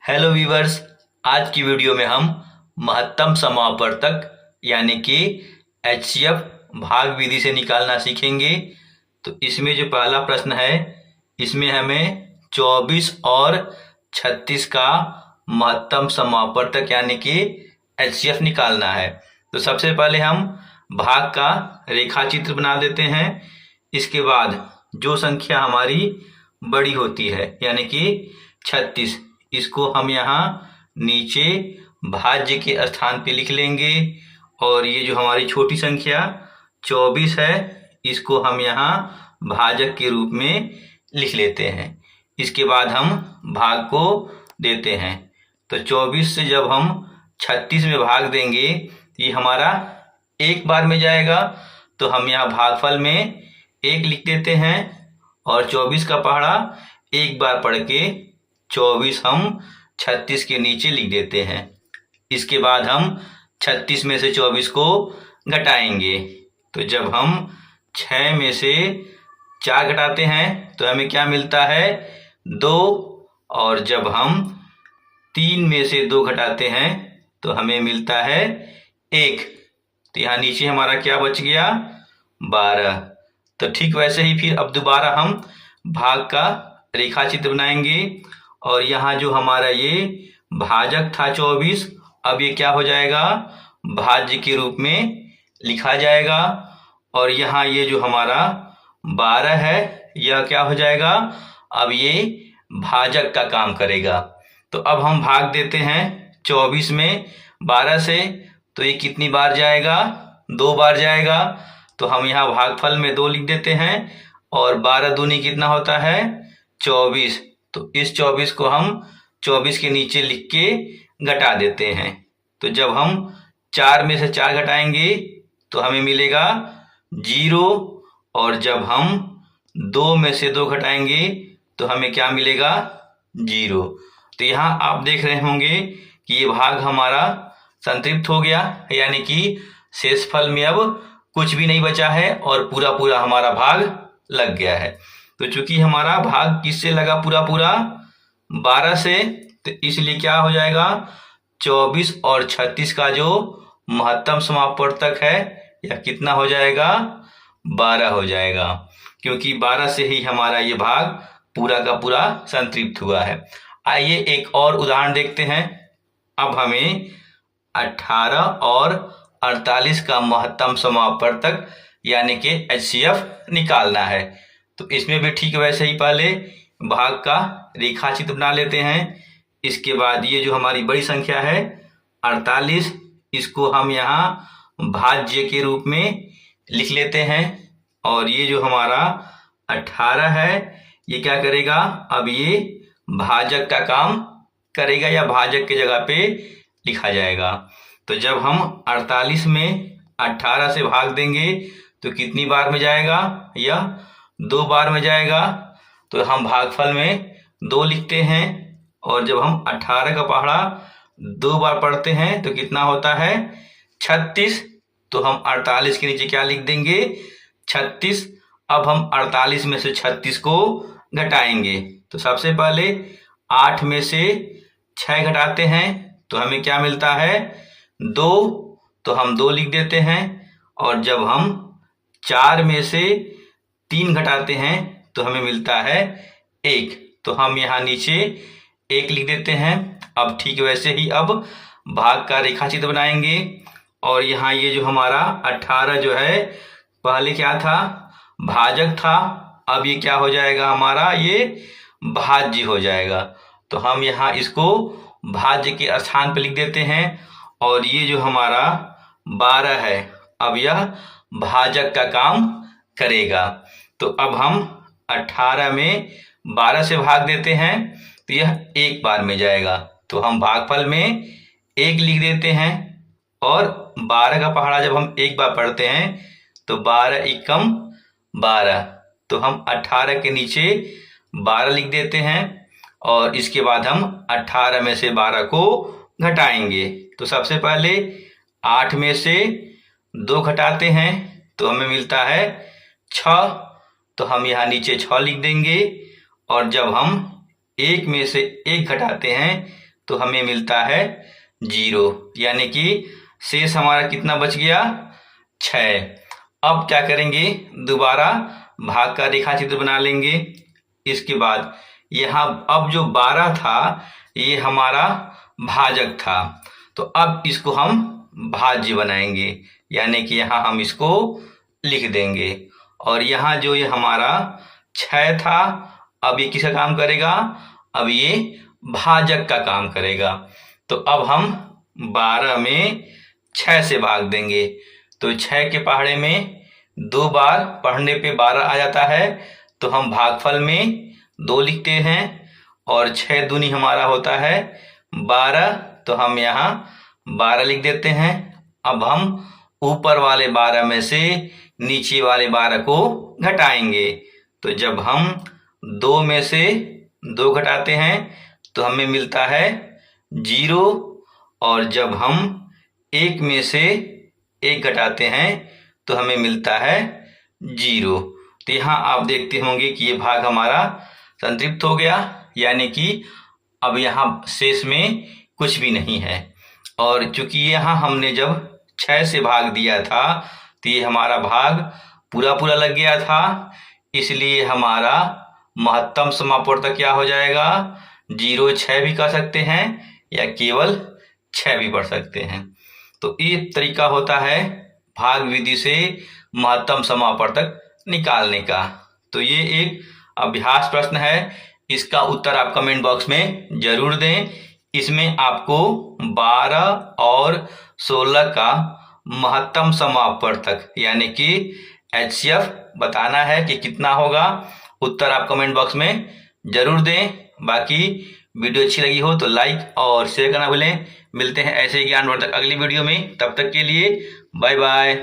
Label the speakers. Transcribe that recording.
Speaker 1: Hello viewers, आज की video में हम महत्तम समापवर्तक यानी कि एचसीएफ भाग विधि से निकालना सीखेंगे। तो इसमें जो पहला प्रश्न है, इसमें हमें 24 और 36 का महत्तम समापवर्तक यानी कि एचसीएफ निकालना है। तो सबसे पहले हम भाग का रेखा चित्र बना देते हैं। इसके बाद जो संख्या हमारी बड़ी होती है यानी कि 36, इसको हम यहाँ नीचे भाज्य के स्थान पे लिख लेंगे। और ये जो हमारी छोटी संख्या 24 है, इसको हम यहाँ भाजक के रूप में लिख लेते हैं। इसके बाद हम भाग को देते हैं। तो 24 से जब हम 36 में भाग देंगे, ये हमारा एक बार में जाएगा। तो हम यहाँ भागफल में 1 लिख देते हैं और 24 का पहाड़ा एक बार पढ़ के 24 हम 36 के नीचे लिख देते हैं। इसके बाद हम 36 में से 24 को घटाएंगे। तो जब हम 6 में से 4 घटाते हैं तो हमें क्या मिलता है? 2। और जब हम 3 में से 2 घटाते हैं तो हमें मिलता है 1। तो यहाँ नीचे हमारा क्या बच गया? 12। तो ठीक वैसे ही फिर अब दोबारा हम भाग का रेखा चित्र बनाएंगे। और यहाँ जो हमारा ये भाजक था 24, अब ये क्या हो जाएगा? भाज्य के रूप में लिखा जाएगा। और यहाँ ये जो हमारा 12 है, यह क्या हो जाएगा? अब ये भाजक का काम करेगा। तो अब हम भाग देते हैं 24 में 12 से, तो ये कितनी बार जाएगा? 2 बार जाएगा। तो हम यहाँ भागफल में 2 लिख देते हैं और 12 दूनी कितना होता है? 24। तो इस 24 को हम 24 के नीचे लिख के घटा देते हैं। तो जब हम 4 में से 4 घटाएंगे तो हमें मिलेगा 0। और जब हम 2 में से 2 घटाएंगे तो हमें क्या मिलेगा? 0। तो यहाँ आप देख रहे होंगे कि ये भाग हमारा संतृप्त हो गया, यानी कि शेषफल में अब कुछ भी नहीं बचा है और पूरा पूरा हमारा भाग लग गया है। तो चूंकि हमारा भाग किससे लगा? पूरा पूरा 12 से, तो इसलिए क्या हो जाएगा? 24 और 36 का जो महत्तम समापवर्तक है, यह कितना हो जाएगा? 12 हो जाएगा, क्योंकि 12 से ही हमारा ये भाग पूरा का पूरा संतृप्त हुआ है। आइए एक और उदाहरण देखते हैं। अब हमें 18 और 48 का महत्तम समापवर्तक यानी कि एचसीएफ निकालना है। तो इसमें भी ठीक वैसे ही पहले भाग का रेखा चित्र बना लेते हैं। इसके बाद ये जो हमारी बड़ी संख्या है 48, इसको हम यहाँ भाज्य के रूप में लिख लेते हैं। और ये जो हमारा 18 है, ये क्या करेगा? अब ये भाजक का काम करेगा या भाजक के जगह पे लिखा जाएगा। तो जब हम 48 में 18 से भाग देंगे तो कितनी बार में जाएगा? यह 2 बार में जाएगा। तो हम भागफल में 2 लिखते हैं और जब हम 18 का पहाड़ा 2 बार पढ़ते हैं तो कितना होता है? 36। तो हम 48 के नीचे क्या लिख देंगे? 36। अब हम 48 में से 36 को घटाएंगे। तो सबसे पहले 8 में से 6 घटाते हैं तो हमें क्या मिलता है? 2। तो हम 2 लिख देते हैं। और जब हम 4 में से 3 घटाते हैं तो हमें मिलता है 1। तो हम यहाँ नीचे 1 लिख देते हैं। अब ठीक वैसे ही अब भाग का रेखा चित्र बनाएंगे। और यहाँ ये जो हमारा 18 जो है, पहले क्या था? भाजक था। अब ये क्या हो जाएगा? हमारा ये भाज्य हो जाएगा। तो हम यहाँ इसको भाज्य के स्थान पर लिख देते हैं। और ये जो हमारा 12 है, अब यह भाजक का काम करेगा। तो अब हम 18 में 12 से भाग देते हैं तो यह एक बार में जाएगा। तो हम भागफल में 1 लिख देते हैं और 12 का पहाड़ा जब हम एक बार पढ़ते हैं तो 12 एकम 12। तो हम 18 के नीचे 12 लिख देते हैं और इसके बाद हम 18 में से 12 को घटाएंगे। तो सबसे पहले 8 में से 2 घटाते हैं तो हमें मिलता है 6। तो हम यहाँ नीचे 6 लिख देंगे। और जब हम 1 में से 1 घटाते हैं तो हमें मिलता है 0, यानी कि शेष हमारा कितना बच गया 6। अब क्या करेंगे, दोबारा भाग का रेखा चित्र बना लेंगे। इसके बाद यहाँ अब जो 12 था ये हमारा भाजक था, तो अब इसको हम भाज्य बनाएंगे, यानी कि यहाँ हम इसको लिख देंगे। और यहाँ जो ये हमारा 6 था, अब ये किसका काम करेगा, अब ये भाजक का काम करेगा। तो अब हम 12 में 6 से भाग देंगे, तो 6 के पहाड़े में 2 बार पढ़ने पे 12 आ जाता है, तो हम भागफल में 2 लिखते हैं और 6 दूनी हमारा होता है 12, तो हम यहाँ 12 लिख देते हैं। अब हम ऊपर वाले 12 में से नीचे वाले 12 को घटाएंगे, तो जब हम 2 में से 2 घटाते हैं तो हमें मिलता है 0, और जब हम 1 में से 1 घटाते हैं तो हमें मिलता है 0। तो यहाँ आप देखते होंगे कि ये भाग हमारा संतृप्त हो गया, यानी कि अब यहाँ शेष में कुछ भी नहीं है। और चूंकि यहाँ हमने जब 6 से भाग दिया था तो ये हमारा भाग पूरा लग गया था, इसलिए हमारा महत्तम समापवर्तक क्या हो जाएगा, 0 6 भी कह सकते हैं या केवल 6 भी पढ़ सकते हैं। तो ये तरीका होता है भाग विधि से महत्तम समापवर्तक निकालने का। तो ये एक अभ्यास प्रश्न है, इसका उत्तर आप कमेंट बॉक्स में जरूर दें। इसमें आपको 12 और 16 का महत्तम समापवर्तक यानी कि HCF बताना है कि कितना होगा। उत्तर आप कमेंट बॉक्स में जरूर दें। बाकी वीडियो अच्छी लगी हो तो लाइक और शेयर करना भूलें। मिलते हैं ऐसे ही ज्ञानवर्धक अगली वीडियो में, तब तक के लिए बाय बाय।